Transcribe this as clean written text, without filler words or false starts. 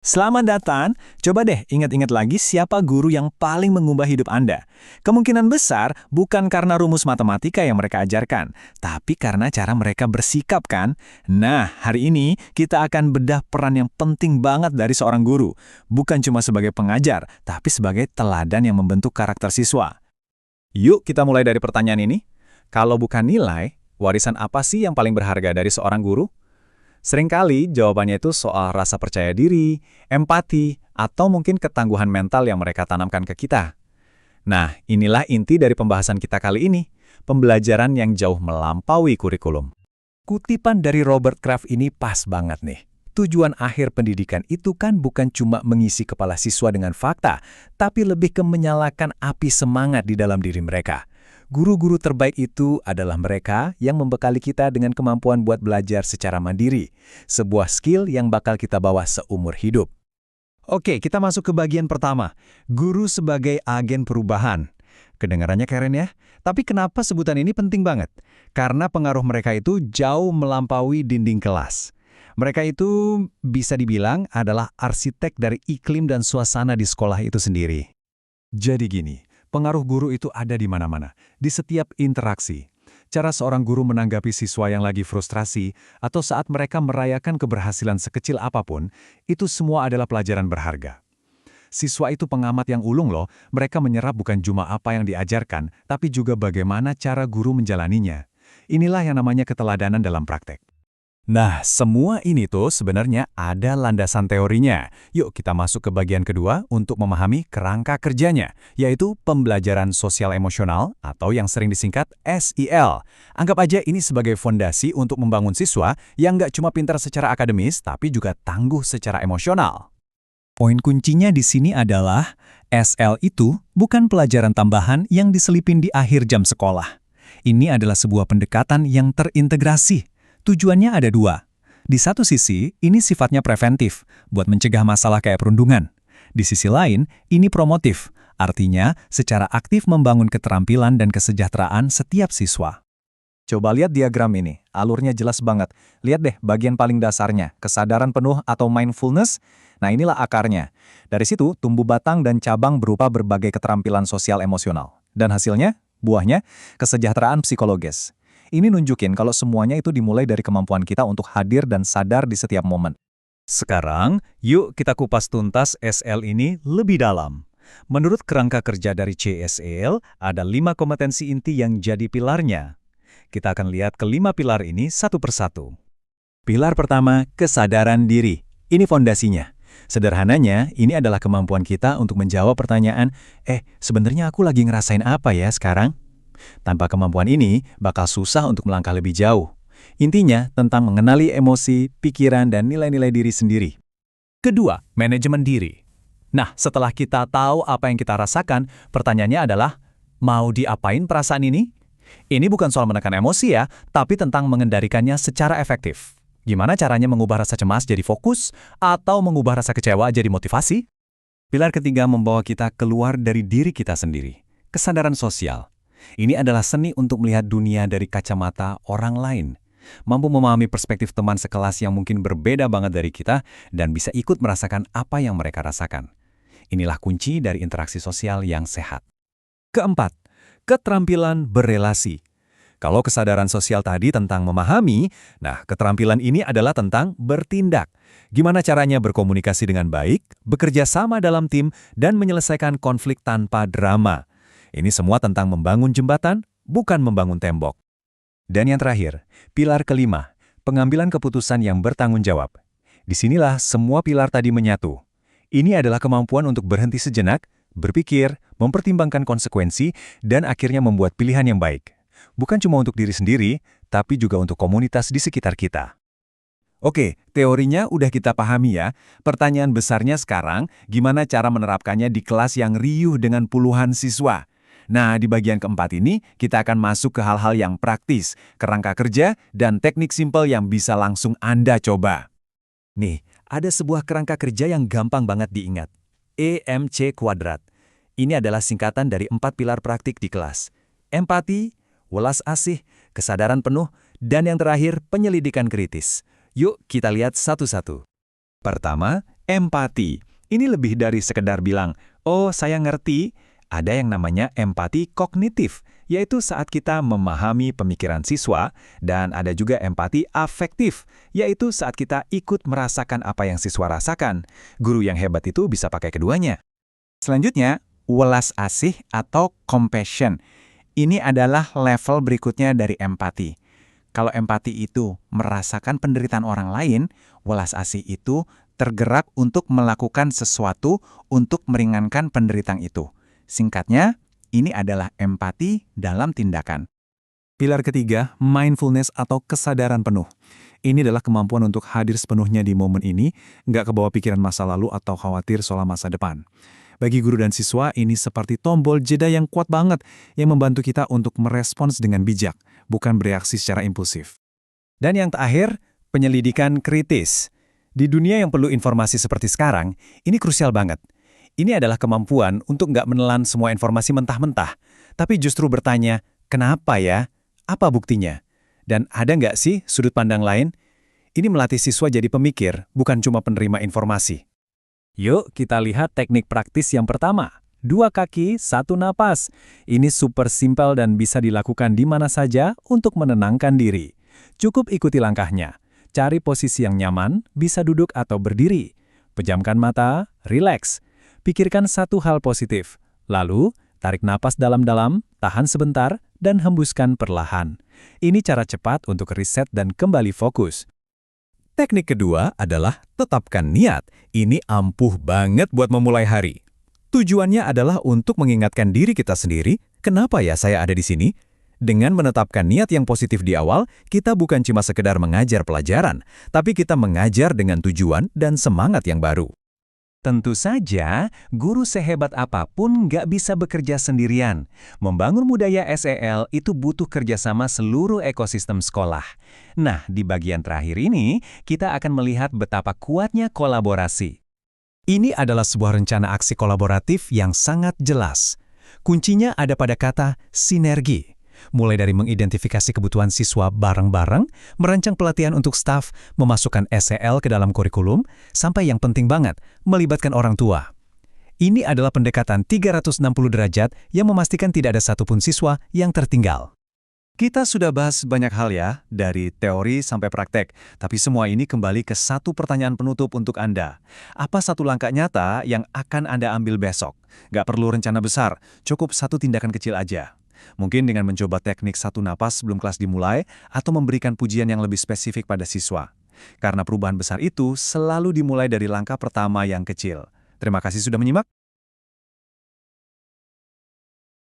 Selamat datang, coba deh ingat-ingat lagi siapa guru yang paling mengubah hidup Anda. Kemungkinan besar bukan karena rumus matematika yang mereka ajarkan, tapi karena cara mereka bersikap kan? Nah, hari ini kita akan bedah peran yang penting banget dari seorang guru. Bukan cuma sebagai pengajar, tapi sebagai teladan yang membentuk karakter siswa. Yuk kita mulai dari pertanyaan ini. Kalau bukan nilai, warisan apa sih yang paling berharga dari seorang guru? Seringkali jawabannya itu soal rasa percaya diri, empati, atau mungkin ketangguhan mental yang mereka tanamkan ke kita. Nah, inilah inti dari pembahasan kita kali ini, pembelajaran yang jauh melampaui kurikulum. Kutipan dari Robert Kraft ini pas banget nih. Tujuan akhir pendidikan itu kan bukan cuma mengisi kepala siswa dengan fakta, tapi lebih ke menyalakan api semangat di dalam diri mereka. Guru-guru terbaik itu adalah mereka yang membekali kita dengan kemampuan buat belajar secara mandiri, sebuah skill yang bakal kita bawa seumur hidup. Oke, kita masuk ke bagian pertama, guru sebagai agen perubahan. Kedengarannya keren ya, tapi kenapa sebutan ini penting banget? Karena pengaruh mereka itu jauh melampaui dinding kelas. Mereka itu bisa dibilang adalah arsitek dari iklim dan suasana di sekolah itu sendiri. Jadi gini, pengaruh guru itu ada di mana-mana, di setiap interaksi. Cara seorang guru menanggapi siswa yang lagi frustrasi, atau saat mereka merayakan keberhasilan sekecil apapun, itu semua adalah pelajaran berharga. Siswa itu pengamat yang ulung loh, mereka menyerap bukan cuma apa yang diajarkan, tapi juga bagaimana cara guru menjalaninya. Inilah yang namanya keteladanan dalam praktek. Nah, semua ini tuh sebenarnya ada landasan teorinya. Yuk kita masuk ke bagian kedua untuk memahami kerangka kerjanya, yaitu pembelajaran sosial emosional atau yang sering disingkat SEL. Anggap aja ini sebagai fondasi untuk membangun siswa yang nggak cuma pintar secara akademis, tapi juga tangguh secara emosional. Poin kuncinya di sini adalah SL itu bukan pelajaran tambahan yang diselipin di akhir jam sekolah. Ini adalah sebuah pendekatan yang terintegrasi. Tujuannya ada dua. Di satu sisi, ini sifatnya preventif, buat mencegah masalah kayak perundungan. Di sisi lain, ini promotif, artinya secara aktif membangun keterampilan dan kesejahteraan setiap siswa. Coba lihat diagram ini, alurnya jelas banget. Lihat deh bagian paling dasarnya, kesadaran penuh atau mindfulness. Nah inilah akarnya. Dari situ, tumbuh batang dan cabang berupa berbagai keterampilan sosial emosional. Dan hasilnya, buahnya, kesejahteraan psikologis. Ini nunjukin kalau semuanya itu dimulai dari kemampuan kita untuk hadir dan sadar di setiap momen. Sekarang, yuk kita kupas tuntas SL ini lebih dalam. Menurut kerangka kerja dari CSL, ada 5 kompetensi inti yang jadi pilarnya. Kita akan lihat kelima pilar ini satu persatu. Pilar pertama, kesadaran diri. Ini fondasinya. Sederhananya, ini adalah kemampuan kita untuk menjawab pertanyaan, sebenarnya aku lagi ngerasain apa ya sekarang? Tanpa kemampuan ini, bakal susah untuk melangkah lebih jauh. Intinya, tentang mengenali emosi, pikiran, dan nilai-nilai diri sendiri. Kedua, manajemen diri. Nah, setelah kita tahu apa yang kita rasakan, pertanyaannya adalah, mau diapain perasaan ini? Ini bukan soal menekan emosi ya, tapi tentang mengendalikannya secara efektif. Gimana caranya mengubah rasa cemas jadi fokus, atau mengubah rasa kecewa jadi motivasi? Pilar ketiga membawa kita keluar dari diri kita sendiri. Kesadaran sosial. Ini adalah seni untuk melihat dunia dari kacamata orang lain. Mampu memahami perspektif teman sekelas yang mungkin berbeda banget dari kita dan bisa ikut merasakan apa yang mereka rasakan. Inilah kunci dari interaksi sosial yang sehat. Keempat, keterampilan berelasi. Kalau kesadaran sosial tadi tentang memahami, nah keterampilan ini adalah tentang bertindak. Gimana caranya berkomunikasi dengan baik, bekerja sama dalam tim, dan menyelesaikan konflik tanpa drama. Ini semua tentang membangun jembatan, bukan membangun tembok. Dan yang terakhir, pilar kelima, pengambilan keputusan yang bertanggung jawab. Disinilah semua pilar tadi menyatu. Ini adalah kemampuan untuk berhenti sejenak, berpikir, mempertimbangkan konsekuensi, dan akhirnya membuat pilihan yang baik. Bukan cuma untuk diri sendiri, tapi juga untuk komunitas di sekitar kita. Oke, teorinya udah kita pahami ya. Pertanyaan besarnya sekarang, gimana cara menerapkannya di kelas yang riuh dengan puluhan siswa? Nah, di bagian keempat ini, kita akan masuk ke hal-hal yang praktis, kerangka kerja, dan teknik simpel yang bisa langsung Anda coba. Nih, ada sebuah kerangka kerja yang gampang banget diingat. EMC kuadrat. Ini adalah singkatan dari 4 pilar praktik di kelas. Empati, welas asih, kesadaran penuh, dan yang terakhir, penyelidikan kritis. Yuk kita lihat satu-satu. Pertama, Empati. Ini lebih dari sekedar bilang, oh saya ngerti. Ada yang namanya empati kognitif, yaitu saat kita memahami pemikiran siswa, dan ada juga empati afektif, yaitu saat kita ikut merasakan apa yang siswa rasakan. Guru yang hebat itu bisa pakai keduanya. Selanjutnya, welas asih atau compassion. Ini adalah level berikutnya dari empati. Kalau empati itu merasakan penderitaan orang lain, welas asih itu tergerak untuk melakukan sesuatu untuk meringankan penderitaan itu. Singkatnya, ini adalah empati dalam tindakan. Pilar ketiga, mindfulness atau kesadaran penuh. Ini adalah kemampuan untuk hadir sepenuhnya di momen ini, nggak kebawa pikiran masa lalu atau khawatir soal masa depan. Bagi guru dan siswa, ini seperti tombol jeda yang kuat banget yang membantu kita untuk merespons dengan bijak, bukan bereaksi secara impulsif. Dan yang terakhir, penyelidikan kritis. Di dunia yang perlu informasi seperti sekarang, ini krusial banget. Ini adalah kemampuan untuk nggak menelan semua informasi mentah-mentah, tapi justru bertanya, kenapa ya? Apa buktinya? Dan ada nggak sih sudut pandang lain? Ini melatih siswa jadi pemikir, bukan cuma penerima informasi. Yuk kita lihat teknik praktis yang pertama. 2 kaki, 1 napas. Ini super simpel dan bisa dilakukan di mana saja untuk menenangkan diri. Cukup ikuti langkahnya. Cari posisi yang nyaman, bisa duduk atau berdiri. Pejamkan mata, rileks. Pikirkan satu hal positif. Lalu, tarik napas dalam-dalam, tahan sebentar, dan hembuskan perlahan. Ini cara cepat untuk riset dan kembali fokus. Teknik kedua adalah tetapkan niat. Ini ampuh banget buat memulai hari. Tujuannya adalah untuk mengingatkan diri kita sendiri, kenapa ya saya ada di sini? Dengan menetapkan niat yang positif di awal, kita bukan cuma sekedar mengajar pelajaran, tapi kita mengajar dengan tujuan dan semangat yang baru. Tentu saja, guru sehebat apapun nggak bisa bekerja sendirian. Membangun budaya SEL itu butuh kerjasama seluruh ekosistem sekolah. Nah, di bagian terakhir ini, kita akan melihat betapa kuatnya kolaborasi. Ini adalah sebuah rencana aksi kolaboratif yang sangat jelas. Kuncinya ada pada kata sinergi. Mulai dari mengidentifikasi kebutuhan siswa bareng-bareng, merancang pelatihan untuk staf, memasukkan SEL ke dalam kurikulum, sampai yang penting banget, melibatkan orang tua. Ini adalah pendekatan 360 derajat yang memastikan tidak ada satupun siswa yang tertinggal. Kita sudah bahas banyak hal ya, dari teori sampai praktek, tapi semua ini kembali ke satu pertanyaan penutup untuk Anda. Apa satu langkah nyata yang akan Anda ambil besok? Nggak perlu rencana besar, cukup satu tindakan kecil aja. Mungkin dengan mencoba teknik satu napas sebelum kelas dimulai, atau memberikan pujian yang lebih spesifik pada siswa. Karena perubahan besar itu selalu dimulai dari langkah pertama yang kecil. Terima kasih sudah menyimak.